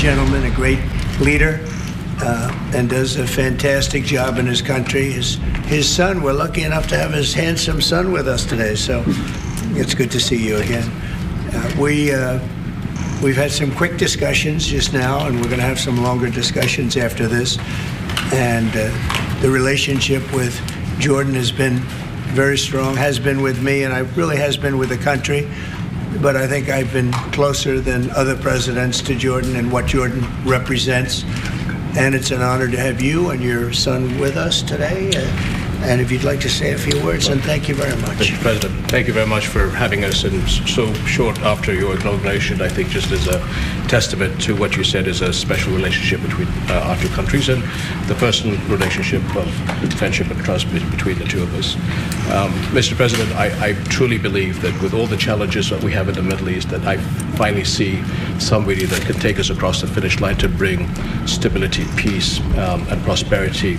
gentleman, a great leader, and does a fantastic job in his country. His son, we're lucky enough to have his handsome son with us today, so it's good to see you again. We've had some quick discussions just now, and we're going to have some longer discussions after this. And the relationship with Jordan has been very strong, has been with me, and really has been with the country. But I think I've been closer than other presidents to Jordan and what Jordan represents. And it's an honor to have you and your son with us today. And if you'd like to say a few words, and thank you very much. Mr. President, thank you very much for having us, and so short after your inauguration, I think just as a testament to what you said is a special relationship between our two countries and the personal relationship of friendship and trust between the two of us. Mr. President, I truly believe that with all the challenges that we have in the Middle East, that I finally see somebody that can take us across the finish line to bring stability, peace, and prosperity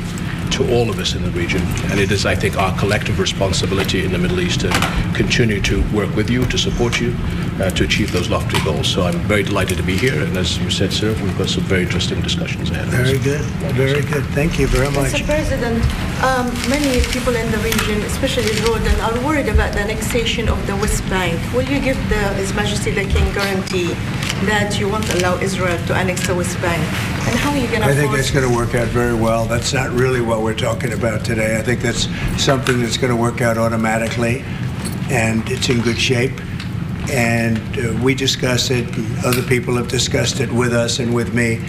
to all of us in the region. And it is, I think, our collective responsibility in the Middle East to continue to work with you, to support you, to achieve those lofty goals. So I'm very delighted to be here. And as you said, sir, we've got some very interesting discussions ahead of us. Very good. Very good. Thank you very much. Mr. President, many people in the region, especially Jordan, are worried about the annexation of the West Bank. Will you give His Majesty the King guarantee that you won't allow Israel to annex the West Bank? And how are you going to I think that's going to work out very well. That's not really what we're talking about today. I think that's something that's going to work out automatically, and it's in good shape. And we discuss it, and other people have discussed it with us and with me.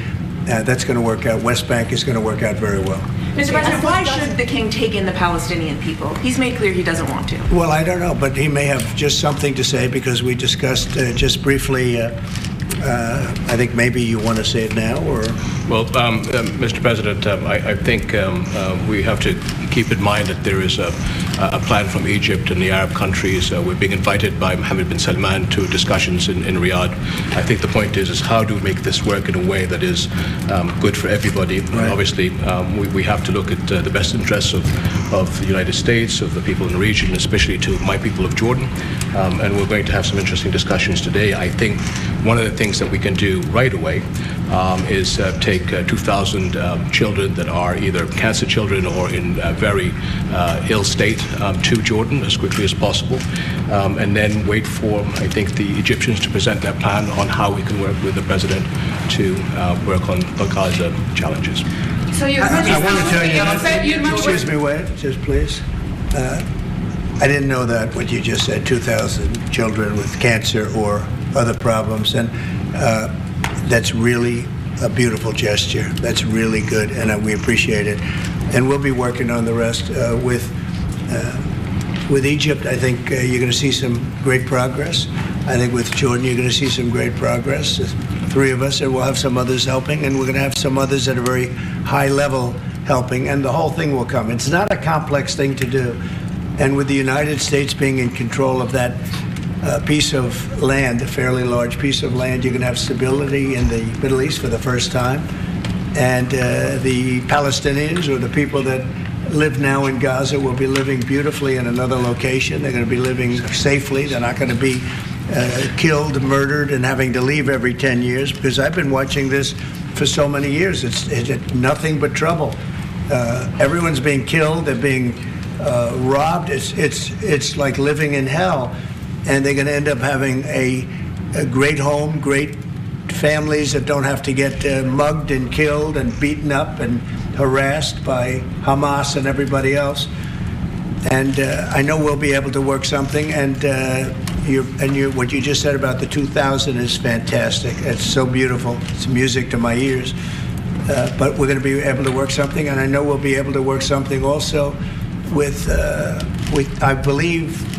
That's going to work out. West Bank is going to work out very well. Mr. President, why should the king take in the Palestinian people? He's made clear he doesn't want to. Well, I don't know, but he may have just something to say, because we discussed just briefly. I think maybe you want to say it now, or? Well, Mr. President, I think we have to keep in mind that there is a plan from Egypt and the Arab countries. We're being invited by Mohammed bin Salman to discussions in Riyadh. I think the point is how do we make this work in a way that is good for everybody? Right. Obviously, we have to look at the best interests of the United States, of the people in the region, especially to my people of Jordan. And we're going to have some interesting discussions today. I think one of the things that we can do right away is take 2,000 children that are either cancer children or in very ill state to Jordan as quickly as possible, and then wait for, I think, the Egyptians to present their plan on how we can work with the president to work on the Gaza challenges. So you I want to tell you, excuse me, wait, just please. I didn't know that, what you just said, 2,000 children with cancer or other problems, and that's really a beautiful gesture. That's really good, and we appreciate it. And we'll be working on the rest with Egypt. I think you're going to see some great progress. I think with Jordan, you're going to see some great progress. Three of us, and we'll have some others helping, and we're going to have some others at a very high level helping, and the whole thing will come. It's not a complex thing to do. And with the United States being in control of that piece of land, a fairly large piece of land, you're going to have stability in the Middle East for the first time. And the Palestinians, or the people that live now in Gaza, will be living beautifully in another location. They're going to be living safely. They're not going to be killed, murdered, and having to leave every 10 years, because I've been watching this for so many years. It's nothing but trouble. Everyone's being killed. They're being robbed. It's like living in hell. And they're going to end up having a great home, great families that don't have to get mugged and killed and beaten up and harassed by Hamas and everybody else. And I know we'll be able to work something. And what you just said about the 2,000 is fantastic. It's so beautiful. It's music to my ears. But we're going to be able to work something, and I know we'll be able to work something also with I believe,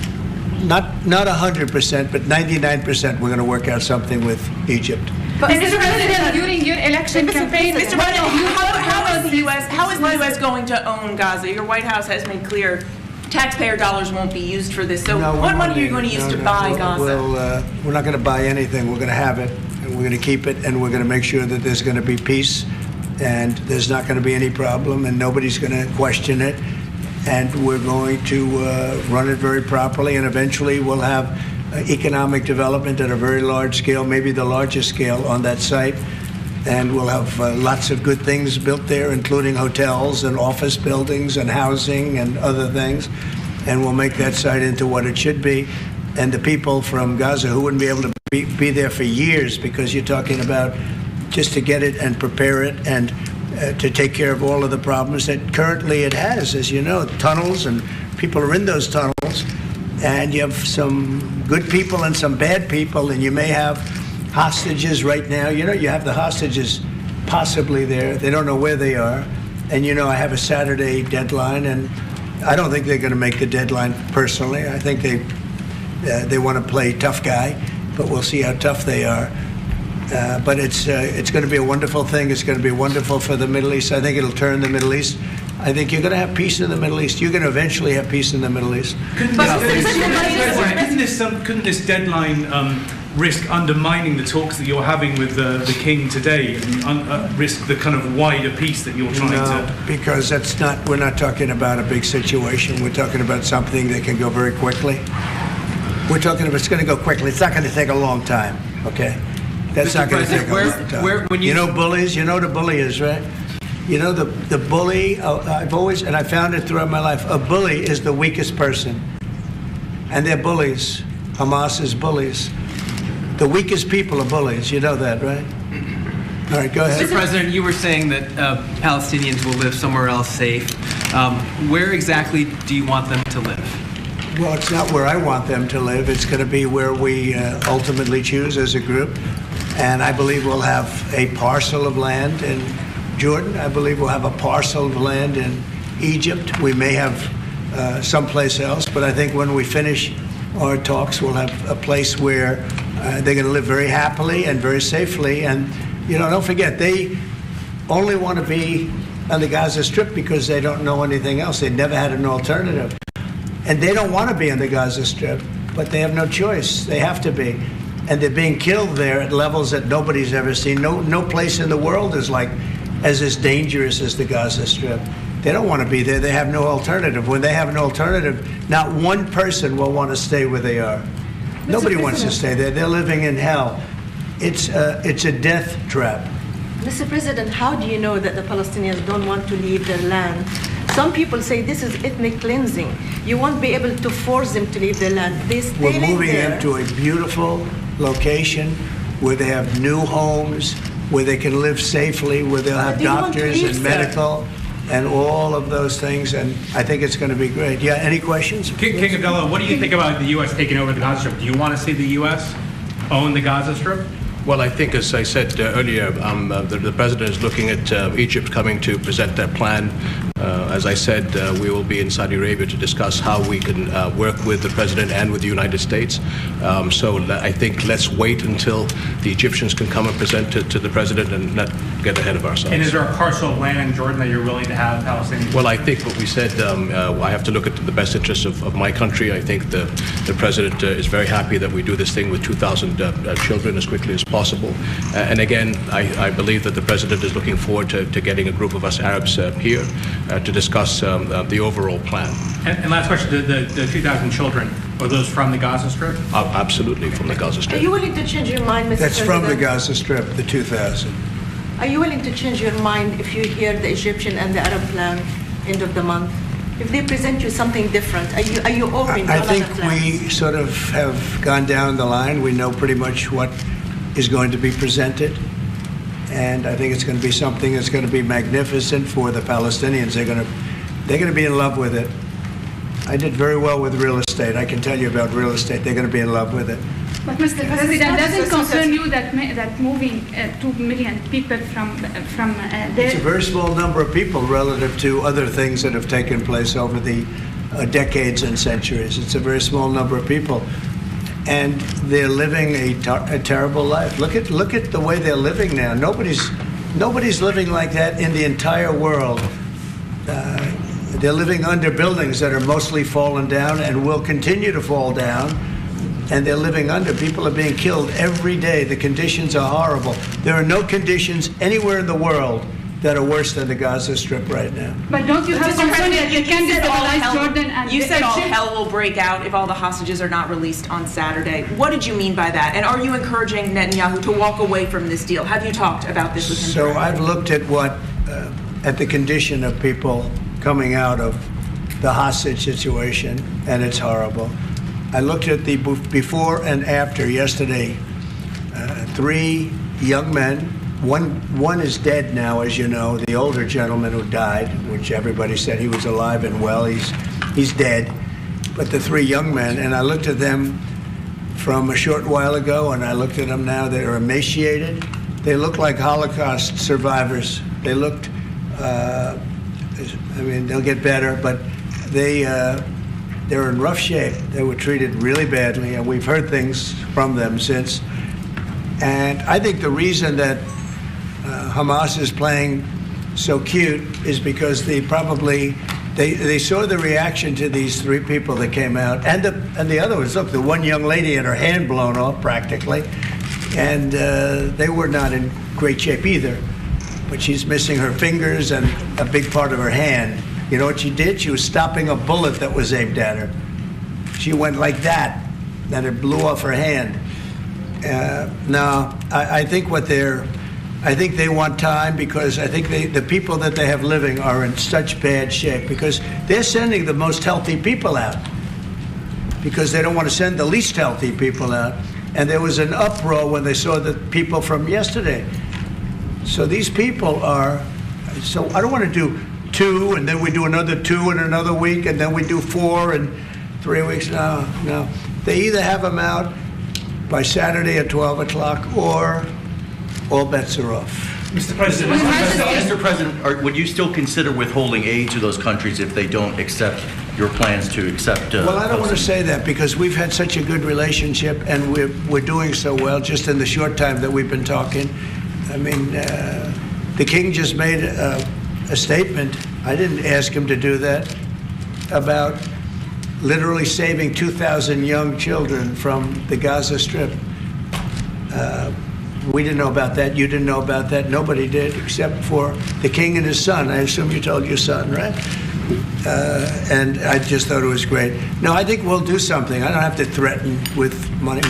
not 100%, but 99%. We're going to work out something with Egypt. But Mr. President, during your election campaign, Mr. President, how is the U.S. going to own Gaza? Your White House has made clear taxpayer dollars won't be used for this. So what money are you going to use to buy Gaza? We're not going to buy anything. We're going to have it, and we're going to keep it, and we're going to make sure that there's going to be peace, and there's not going to be any problem, and nobody's going to question it. And we're going to run it very properly, and eventually we'll have economic development at a very large scale, maybe the largest scale on that site. and we'll have lots of good things built there, including hotels and office buildings and housing and other things. And we'll make that site into what it should be. And the people from Gaza who wouldn't be able to be there for years, because you're talking about just to get it and prepare it and to take care of all of the problems that currently it has, as you know, tunnels, and people are in those tunnels. And you have some good people and some bad people, and you may have hostages right now. You know, you have the hostages possibly there. They don't know where they are. And, you know, I have a Saturday deadline, and I don't think they're going to make the deadline personally. I think they want to play tough guy, but we'll see how tough they are. But it's going to be a wonderful thing. It's going to be wonderful for the Middle East. I think it'll turn the Middle East. I think you're going to have peace in the Middle East. You're going to eventually have peace in the Middle East. Couldn't this deadline risk undermining the talks that you're having with the King today, and risk the kind of wider peace that you're trying to? Because we're not talking about a big situation. We're talking about something that can go very quickly. We're talking about it's going to go quickly. It's not going to take a long time, okay? That's not going to take a long time. You know bullies? You know what a bully is, right? You know the bully, I've always, and I found it throughout my life, a bully is the weakest person. And they're bullies. Hamas is bullies. The weakest people are bullies. You know that, right? All right, go ahead. Mr. President, you were saying that Palestinians will live somewhere else safe. Where exactly do you want them to live? Well, it's not where I want them to live. It's going to be where we ultimately choose as a group. And I believe we'll have a parcel of land in Jordan. I believe we'll have a parcel of land in Egypt. We may have someplace else, but I think when we finish our talks, we'll have a place where they're going to live very happily and very safely. And, you know, don't forget, they only want to be on the Gaza Strip because they don't know anything else. They've never had an alternative. And they don't want to be on the Gaza Strip, but they have no choice. They have to be. And they're being killed there at levels that nobody's ever seen. No place in the world is as dangerous as the Gaza Strip. They don't want to be there. They have no alternative. When they have an alternative, not one person will want to stay where they are. Nobody wants to stay there. They're living in hell. It's a death trap. Mr. President, how do you know that the Palestinians don't want to leave their land? Some people say this is ethnic cleansing. You won't be able to force them to leave their land. They stay We're moving there. them to a beautiful location where they have new homes, where they can live safely, where they'll have doctors and medical and all of those things. And I think it's going to be great. Yeah, any questions? King Abdullah, what do you think about the U.S. taking over the Gaza Strip? Do you want to see the U.S. own the Gaza Strip? Well, I think, as I said earlier, the president is looking at Egypt coming to present their plan. As I said, we will be in Saudi Arabia to discuss how we can work with the president and with the United States. So I think let's wait until the Egyptians can come and present it to the president and not get ahead of ourselves. And is there a parcel of land in Jordan that you're willing to have Palestinians? Well, I think what we said, I have to look at the best interests of my country. I think the president is very happy that we do this thing with 2,000 children as quickly as possible. And again, I believe that the president is looking forward to getting a group of us Arabs here to discuss the overall plan. And last question, the 2,000 children, are those from the Gaza Strip? Absolutely, from the Gaza Strip. Are you willing to change your mind, Mr. That's President? from the Gaza Strip, the 2,000. Are you willing to change your mind if you hear the Egyptian and the Arab plan end of the month? If they present you something different, are you open to I another think plan? we sort of have gone down the line. We know pretty much what is going to be presented. And I think it's going to be something that's going to be magnificent for the Palestinians. They're going to be in love with it. I did very well with real estate. I can tell you about real estate. They're going to be in love with it. But Mr. President, doesn't concern you that moving 2 million people from there? It's a very small number of people relative to other things that have taken place over the decades and centuries. It's a very small number of people. And they're living a terrible life. Look at the way they're living now. Nobody's living like that in the entire world. They're living under buildings that are mostly fallen down and will continue to fall down. And they're living under. People are being killed every day. The conditions are horrible. There are no conditions anywhere in the world that are worse than the Gaza Strip right now. But don't you have Mr. concern President, that you can destabilize Jordan and you said all Egypt? hell will break out if all the hostages are not released on Saturday. What did you mean by that? And are you encouraging Netanyahu to walk away from this deal? Have you talked about this with him? So I've looked at at the condition of people coming out of the hostage situation, and it's horrible. I looked at the before and after yesterday. 3 young men. One is dead now, as you know, the older gentleman who died, which everybody said he was alive and well. He's dead. But the 3 young men, and I looked at them from a short while ago, and I looked at them now. They're emaciated. They look like Holocaust survivors. They looked, they'll get better, but they're in rough shape. They were treated really badly, and we've heard things from them since. And I think the reason that Hamas is playing so cute is because they saw the reaction to these 3 people that came out, and the other ones. Look, the one young lady had her hand blown off practically, and they were not in great shape either. But she's missing her fingers and a big part of her hand. You know what she did? She was stopping a bullet that was aimed at her. She went like that, and it blew off her hand. I think they want time, because I think the people that they have living are in such bad shape, because they're sending the most healthy people out because they don't want to send the least healthy people out. And there was an uproar when they saw the people from yesterday. So these people are, so I don't want to do 2 and then we do another 2 in another week and then we do 4 in 3 weeks. No. They either have them out by Saturday at 12 o'clock or all bets are off. Mr. President, Mr. President, would you still consider withholding aid to those countries if they don't accept your plans to accept? Well, I don't want to say that because we've had such a good relationship and we're doing so well just in the short time that we've been talking. I mean, the king just made a statement. I didn't ask him to do that, about literally saving 2,000 young children from the Gaza Strip. We didn't know about that. You didn't know about that. Nobody did, except for the king and his son. I assume you told your son, right? And I just thought it was great. No, I think we'll do something. I don't have to threaten with money.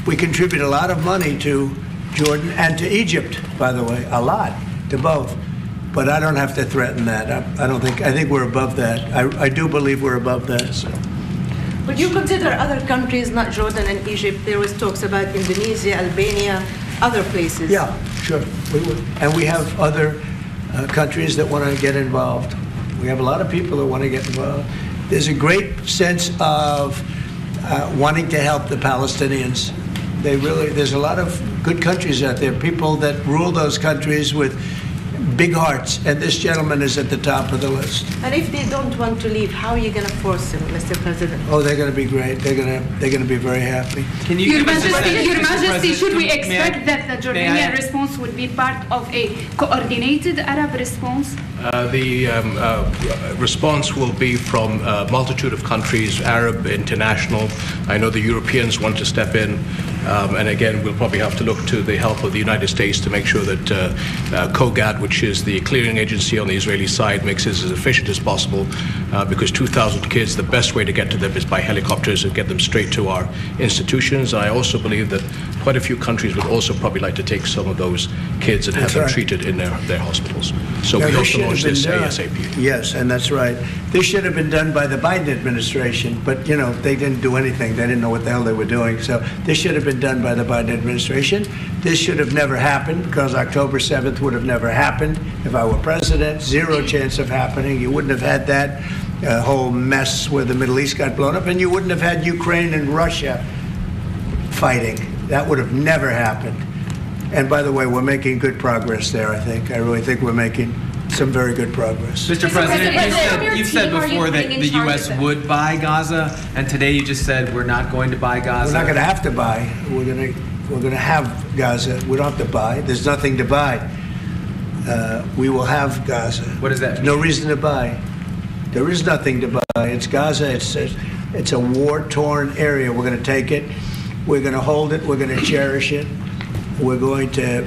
We contribute a lot of money to Jordan and to Egypt, by the way, a lot, to both. But I don't have to threaten that. I think we're above that. I do believe we're above that. So. Would you consider other countries, not Jordan and Egypt? There was talks about Indonesia, Albania, other places. Yeah, sure, we would. And we have other countries that want to get involved. We have a lot of people that want to get involved. There's a great sense of wanting to help the Palestinians. There's a lot of good countries out there, people that rule those countries with big hearts, and this gentleman is at the top of the list. And if they don't want to leave, how are you going to force them, Mr. President? Oh, they're going to be great. They're going to be very happy. Can you Your give us a- Majesty, should we May I- expect that the may I- Jordanian response would be part of a coordinated Arab response? The response will be from a multitude of countries, Arab, international. I know the Europeans want to step in. And again, we'll probably have to look to the help of the United States to make sure that COGAT, which is the clearing agency on the Israeli side, makes it as efficient as possible, because 2,000 kids, the best way to get to them is by helicopters and get them straight to our institutions. I also believe that quite a few countries would also probably like to take some of those kids and have them treated in their hospitals. So we hope to launch this ASAP. Yes, and that's right. This should have been done by the Biden administration, but, they didn't do anything. They didn't know what the hell they were doing. So this should have been done by the Biden administration. This should have never happened, because October 7th would have never happened if I were president. Zero chance of happening. You wouldn't have had that whole mess where the Middle East got blown up, and you wouldn't have had Ukraine and Russia fighting. That would have never happened. And by the way, we're making good progress there, I think. I really think we're making some very good progress. Mr. President, you said team are you before that putting in the charge U.S. of it? would buy Gaza, and today you just said we're not going to buy Gaza. We're not going to have to buy. We're going to have Gaza. We don't have to buy. There's nothing to buy. We will have Gaza. What does that mean? No reason to buy. There is nothing to buy. It's Gaza. It's a war-torn area. We're going to take it. We're going to hold it. We're going to cherish it. We're going to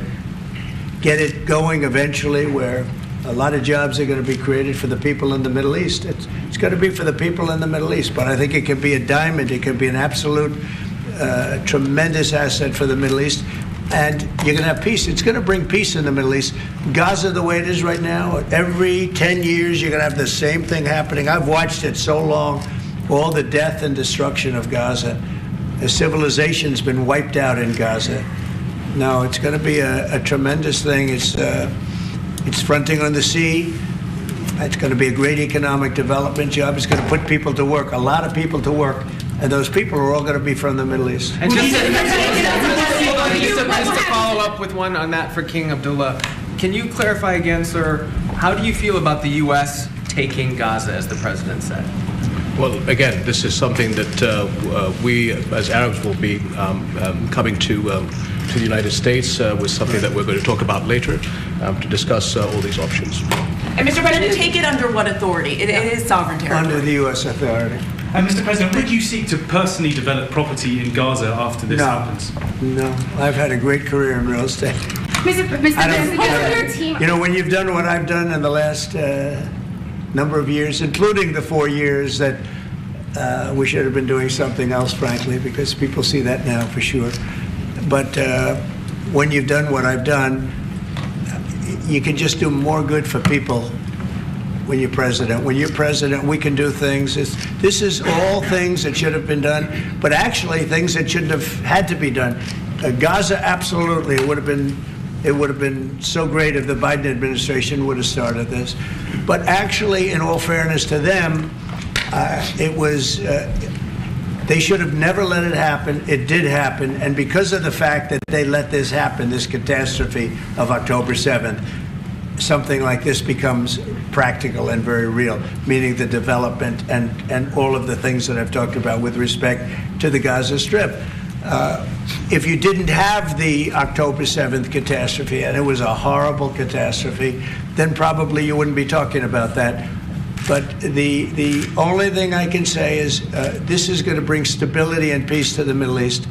get it going eventually where a lot of jobs are going to be created for the people in the Middle East. It's going to be for the people in the Middle East, but I think it can be a diamond. It can be an absolute tremendous asset for the Middle East. And you're going to have peace. It's going to bring peace in the Middle East. Gaza, the way it is right now, every 10 years you're going to have the same thing happening. I've watched it so long, all the death and destruction of Gaza. The civilization's been wiped out in Gaza. No, it's going to be a tremendous thing. It's fronting on the sea. It's going to be a great economic development job. It's going to put people to work, a lot of people to work. And those people are all going to be from the Middle East. And just to follow up with one on that for King Abdullah, can you clarify again, sir, how do you feel about the U.S. taking Gaza, as the president said? Well, again, this is something that we, as Arabs, will be coming to the United States with something that we're going to talk about later to discuss all these options. And Mr. President, take it under what authority? It is sovereign territory. Under the U.S. authority. And Mr. President, would you seek to personally develop property in Gaza after this happens? No, I've had a great career in real estate. Mr. President, you know, when you've done what I've done in the last number of years, including the 4 years that we should have been doing something else, frankly, because people see that now for sure. But when you've done what I've done, you can just do more good for people when you're president. When you're president, we can do things. This is all things that should have been done, but actually things that shouldn't have had to be done. Gaza, absolutely, it would have been so great if the Biden administration would have started this. But actually, in all fairness to them, they should have never let it happen. It did happen, and because of the fact that they let this happen, this catastrophe of October 7th, something like this becomes practical and very real, meaning the development and all of the things that I've talked about with respect to the Gaza Strip. If you didn't have the October 7th catastrophe, and it was a horrible catastrophe, then probably you wouldn't be talking about that. But the only thing I can say is this is going to bring stability and peace to the Middle East.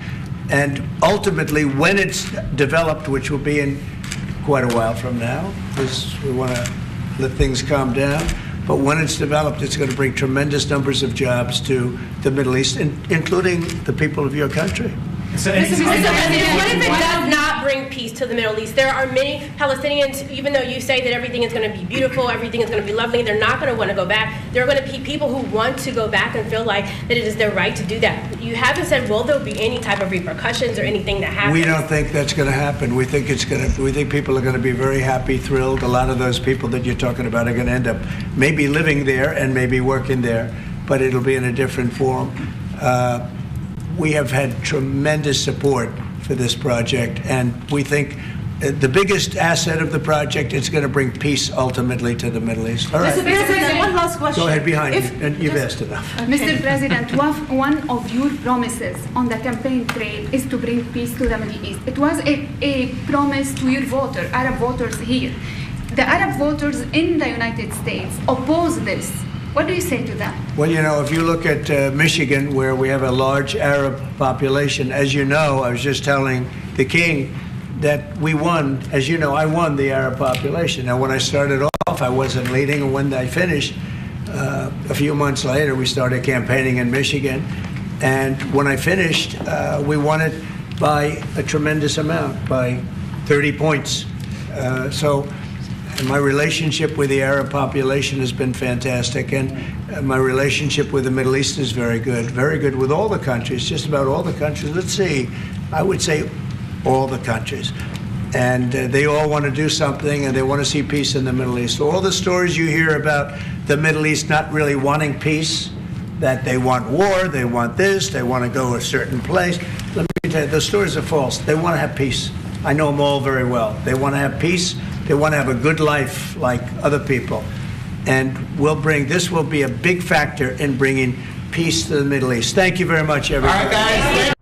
And ultimately, when it's developed, which will be in quite a while from now, because we want to let things calm down. But when it's developed, it's going to bring tremendous numbers of jobs to the Middle East, including the people of your country. So what if it does not bring peace to the Middle East? There are many Palestinians, even though you say that everything is going to be beautiful, everything is going to be lovely, they're not going to want to go back. There are going to be people who want to go back and feel like that it is their right to do that. You haven't said, will there be any type of repercussions or anything that happens? We don't think that's going to happen. We think people are going to be very happy, thrilled. A lot of those people that you're talking about are going to end up maybe living there and maybe working there, but it'll be in a different form. We have had tremendous support for this project, and we think the biggest asset of the project is going to bring peace ultimately to the Middle East. All right. Mr. President, one last question. Go ahead behind you, and you've asked enough. Mr. President, one of your promises on the campaign trail is to bring peace to the Middle East. It was a promise to your Arab voters here. The Arab voters in the United States oppose this. What do you say to that? Well, you know, if you look at Michigan, where we have a large Arab population, as you know, I was just telling the King that we won. As you know, I won the Arab population. Now, when I started off, I wasn't leading, and when I finished, a few months later, we started campaigning in Michigan. And when I finished, we won it by a tremendous amount, by 30 points. And my relationship with the Arab population has been fantastic, and my relationship with the Middle East is very good with all the countries, just about all the countries. Let's see, I would say all the countries. And they all want to do something, and they want to see peace in the Middle East. All the stories you hear about the Middle East not really wanting peace, that they want war, they want this, they want to go a certain place. Let me tell you, those stories are false. They want to have peace. I know them all very well. They want to have peace. They want to have a good life like other people. And this will be a big factor in bringing peace to the Middle East. Thank you very much, everybody. All right, guys.